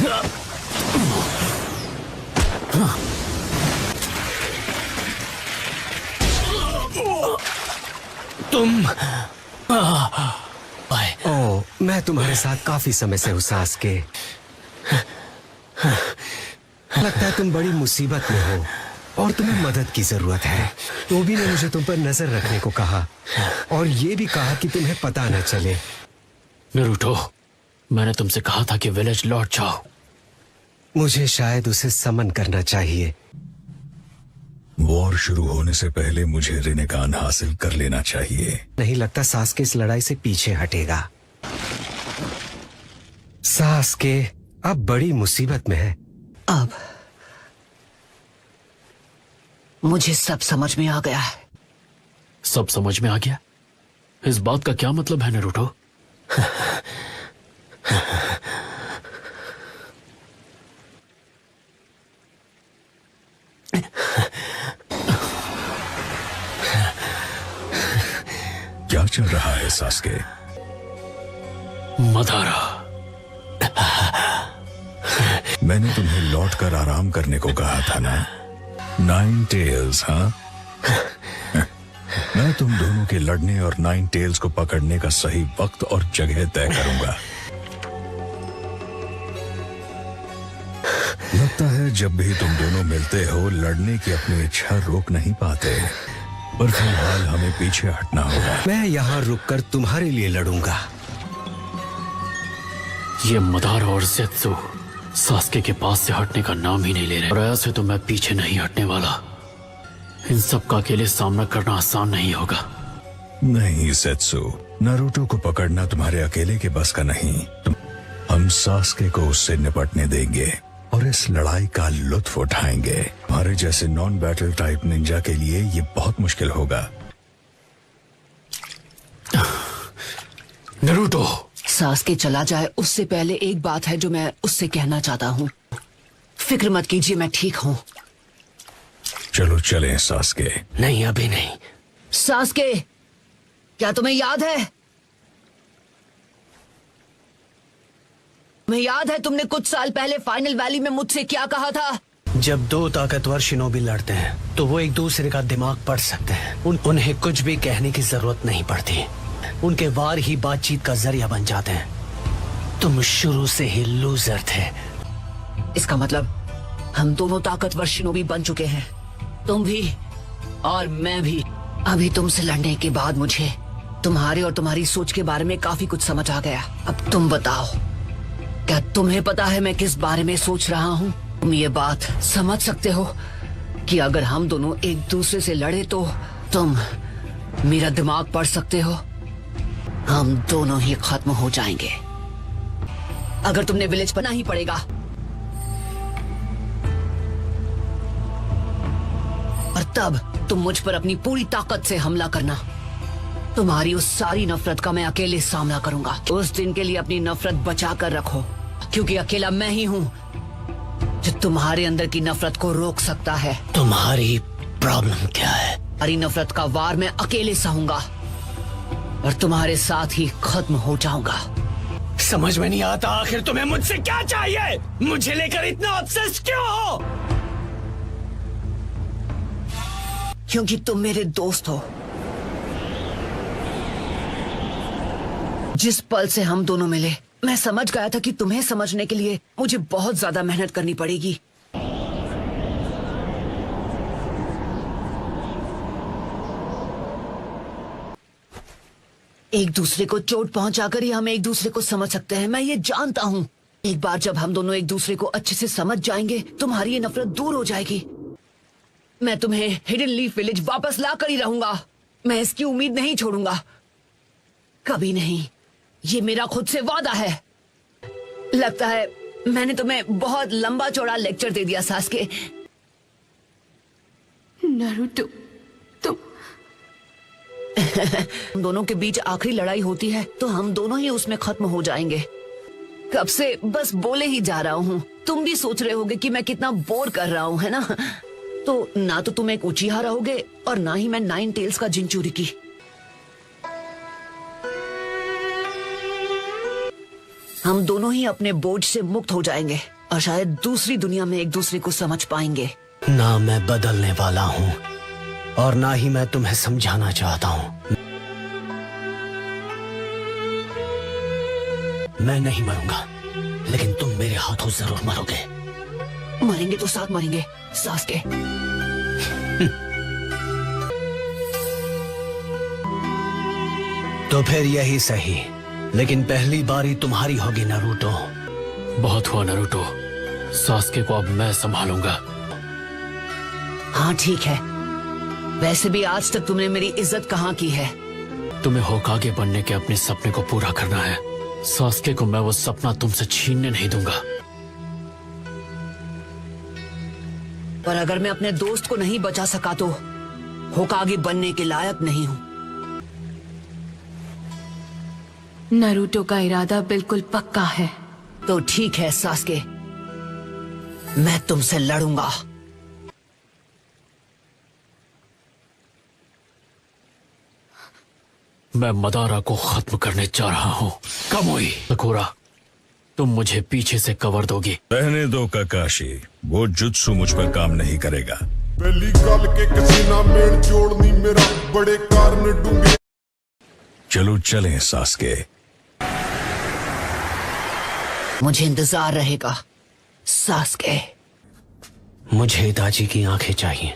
तुम ओह, मैं तुम्हारे साथ काफी समय से हूँ सास्के। लगता है तुम बड़ी मुसीबत में हो और तुम्हें मदद की जरूरत है। टोबी ने मुझे तुम पर नजर रखने को कहा और ये भी कहा कि तुम्हें पता न चले। नारुतो, मैंने तुमसे कहा था कि विलेज लौट जाओ। मुझे शायद उसे समन करना चाहिए। वॉर शुरू होने से पहले मुझे रिनेकान हासिल कर लेना चाहिए। नहीं लगता सास्के इस लड़ाई से पीछे हटेगा। सास्के अब बड़ी मुसीबत में है। अब मुझे सब समझ में आ गया है। सब समझ में आ गया? इस बात का क्या मतलब है नारुतो? क्या चल रहा है सास्के? मदारा, मैंने तुम्हें लौटकर आराम करने को कहा था ना। 9 टेल्स, हाँ? मैं तुम दोनों के लड़ने और 9 टेल्स को पकड़ने का सही वक्त और जगह तय करूंगा। लगता है जब भी तुम दोनों मिलते हो लड़ने की अपनी इच्छा रोक नहीं पाते, पर फिलहाल हमें पीछे हटना होगा। मैं यहाँ रुककर तुम्हारे लिए लड़ूंगा। ये मदारा और ज़ेत्सु सास्के के पास से हटने का नाम ही नहीं ले रहे, और ऐसे तो मैं पीछे नहीं हटने वाला। इन सब का अकेले सामना करना आसान नहीं होगा। नहीं ज़ेत्सु, नारुतो को पकड़ना तुम्हारे अकेले के बस का नहीं। हम सास्के को उससे निपटने देंगे और इस लड़ाई का लुत्फ उठाएंगे। हमारे जैसे नॉन बैटल टाइप निंजा के लिए ये बहुत मुश्किल होगा। नारुतो, सास्के चला जाए उससे पहले एक बात है जो मैं उससे कहना चाहता हूँ। फिक्र मत कीजिए, मैं ठीक हूँ। चलो चलें सास्के। नहीं अभी नहीं। सास्के, क्या तुम्हें याद है? तुम्हें याद है तुमने कुछ साल पहले फाइनल वैली में मुझसे क्या कहा था? जब दो ताकतवर शिनोबी लड़ते हैं तो वो एक दूसरे का दिमाग पढ़ सकते हैं। उन्हें कुछ भी कहने की जरूरत नहीं पड़ती। उनके वार ही बातचीत का जरिया बन जाते हैं। तुम शुरू से ही लूजर थे। इसका मतलब हम दोनों ताकतवर शिनोबी बन चुके हैं, तुम भी और मैं भी। अभी तुमसे लड़ने के बाद मुझे तुम्हारे और तुम्हारी सोच के बारे में काफी कुछ समझ आ गया। अब तुम बताओ, क्या तुम्हें पता है मैं किस बारे में सोच रहा हूँ? तुम ये बात समझ सकते हो कि अगर हम दोनों एक दूसरे से लड़े तो तुम मेरा दिमाग पढ़ सकते हो। हम दोनों ही खत्म हो जाएंगे। अगर तुमने विलेज बना ही पड़ेगा, और तब तुम मुझ पर अपनी पूरी ताकत से हमला करना। तुम्हारी उस सारी नफरत का मैं अकेले सामना करूंगा। उस दिन के लिए अपनी नफरत बचा कर रखो, क्योंकि अकेला मैं ही हूँ जो तुम्हारे अंदर की नफरत को रोक सकता है। तुम्हारी प्रॉब्लम क्या है? तुम्हारी नफरत का वार मैं अकेले सहूंगा और तुम्हारे साथ ही खत्म हो जाऊंगा। समझ में नहीं आता आखिर तुम्हें मुझसे क्या चाहिए? मुझे लेकर इतना ऑब्सेस क्यों हो? क्योंकि तुम मेरे दोस्त हो। जिस पल से हम दोनों मिले मैं समझ गया था कि तुम्हें समझने के लिए मुझे बहुत ज्यादा मेहनत करनी पड़ेगी। एक दूसरे को चोट पहुंचाकर ही हम एक दूसरे को समझ सकते हैं, मैं ये जानता हूं। एक बार जब हम दोनों एक दूसरे को अच्छे से समझ जाएंगे तुम्हारी ये नफरत दूर हो जाएगी। मैं तुम्हें हिडन लीफ विलेज वापस ला कर ही रहूंगा। मैं इसकी उम्मीद नहीं छोड़ूंगा, कभी नहीं। ये मेरा खुद से वादा है। लगता है मैंने तुम्हें बहुत लंबा चौड़ा लेक्चर दे दिया सास्के। नारुतो, तुम हम दोनों के बीच आखिरी लड़ाई होती है तो हम दोनों ही उसमें खत्म हो जाएंगे। कब से बस बोले ही जा रहा हूँ। तुम भी सोच रहे होगे कि मैं कितना बोर कर रहा हूँ, है ना? तो ना तो तुम एक उचीहा रहोगे और ना ही मैं 9 टेल्स का जिंचुरिकी। हम दोनों ही अपने बोझ से मुक्त हो जाएंगे। और शायद दूसरी दुनिया में एक दूसरे को समझ पाएंगे। ना मैं बदलने वाला हूँ और ना ही मैं तुम्हें समझाना चाहता हूँ। मैं नहीं मरूंगा, लेकिन तुम मेरे हाथों जरूर मरोगे। मरेंगे तो साथ मरेंगे, सास्के। तो फिर यही सही, लेकिन पहली बारी तुम्हारी होगी नारुतो। बहुत हुआ नारुतो, सास्के को अब मैं संभालूंगा। हाँ ठीक है, वैसे भी आज तक तुमने मेरी इज्जत कहाँ की है। तुम्हें होकागे बनने के अपने सपने को पूरा करना है। सास्के को मैं वो सपना तुमसे छीनने नहीं दूंगा। पर अगर मैं अपने दोस्त को नहीं बचा सका तो होकागे बनने के लायक नहीं हूँ। नारुतो का इरादा बिल्कुल पक्का है। तो ठीक है सास्के, मैं तुमसे लड़ूंगा। मैं मदारा को खत्म करने जा रहा हूँ। कामुई, सकुरा, तुम मुझे पीछे से कवर दोगी। रहने दो काकाशी, वो जुत्सु मुझ पर काम नहीं करेगा। पहली गल के किसी ना मेल जोड़नी मेरा बड़े कारण डूंगे। चलो चलें सास्के। मुझे इंतजार रहेगा सास्के। मुझे इताची की आंखें चाहिए।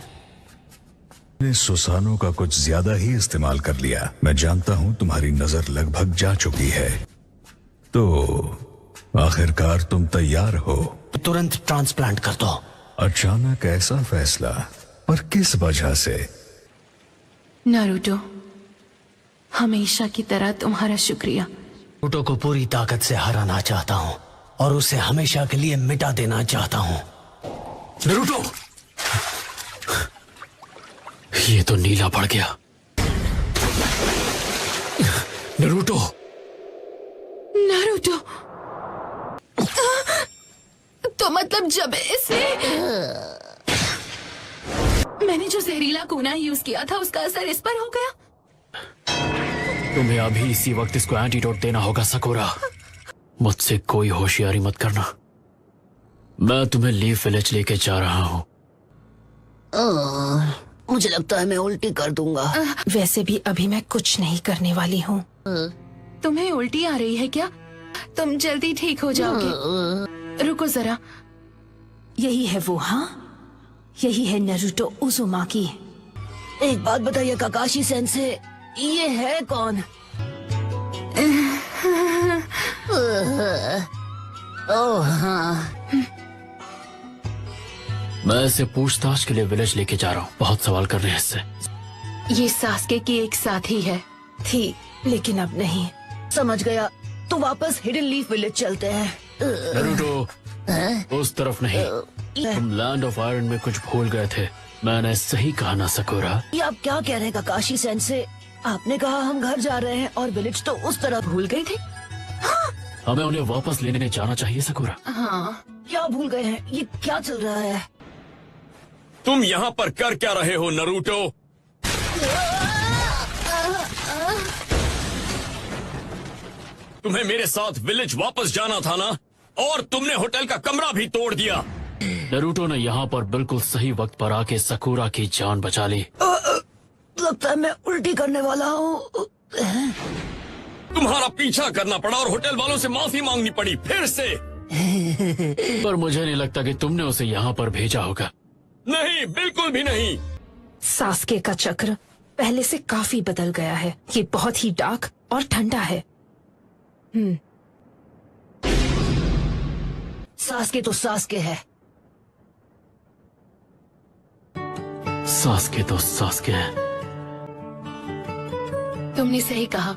ने सुसानो का कुछ ज्यादा ही इस्तेमाल कर लिया। मैं जानता हूं तुम्हारी नजर लगभग जा चुकी है, तो आखिरकार तुम तैयार हो। तुरंत ट्रांसप्लांट कर दो। अचानक ऐसा फैसला, पर किस वजह से? नारुतो, हमेशा की तरह तुम्हारा शुक्रिया। नारुतो को पूरी ताकत से हराना चाहता हूँ और उसे हमेशा के लिए मिटा देना चाहता हूँ। नारुतो, ये तो नीला पड़ गया। नारुतो, नारुतो, तो मतलब जब इसे मैंने जो जहरीला कूना यूज किया था उसका असर इस पर हो गया। तुम्हें अभी इसी वक्त इसको एंटीडोट देना होगा सकुरा। मुझसे कोई होशियारी मत करना। मैं तुम्हें लीफ विलेज लेके जा रहा हूँ। मुझे लगता है मैं उल्टी कर दूंगा। वैसे भी अभी मैं कुछ नहीं करने वाली हूँ। तुम्हें उल्टी आ रही है क्या? तुम जल्दी ठीक हो जाओगे। रुको जरा, यही है वो। हाँ, यही है नारुतो उज़ुमाकी। एक बात बताइए काकाशी सेंसे, ये है कौन? ओह हाँ, मैं इसे पूछताछ के लिए विलेज लेके जा रहा हूँ। बहुत सवाल कर रहे हैं इससे। ये सास्के की एक साथी है। थी, लेकिन अब नहीं। समझ गया। तो वापस हिडन लीफ विलेज चलते हैं। नारुतो, उस तरफ नहीं। तुम लैंड ऑफ आयरन में कुछ भूल गए थे। मैंने सही कहा ना सकुरा? ये आप क्या कह रहे हैं काकाशी सेंसे? आपने कहा हम घर जा रहे हैं और विलेज तो उस तरफ भूल गए थे। हमें उन्हें वापस लेने जाना चाहिए सकुरा। हाँ, क्या भूल गए हैं? ये क्या चल रहा है? तुम यहाँ पर कर क्या रहे हो नारुतो? तुम्हें मेरे साथ विलेज वापस जाना था ना, और तुमने होटल का कमरा भी तोड़ दिया। नारुतो ने यहाँ पर बिल्कुल सही वक्त पर आके सकुरा की जान बचा ली। लगता है मैं उल्टी करने वाला हूँ। तुम्हारा पीछा करना पड़ा और होटल वालों से माफी मांगनी पड़ी फिर से। पर मुझे नहीं लगता कि तुमने उसे यहाँ पर भेजा होगा। नहीं, बिल्कुल भी नहीं। सास्के का चक्र पहले से काफी बदल गया है। ये बहुत ही डार्क और ठंडा है। सास्के तो सास्के है। सास्के तो सास्के है। तुमने सही कहा।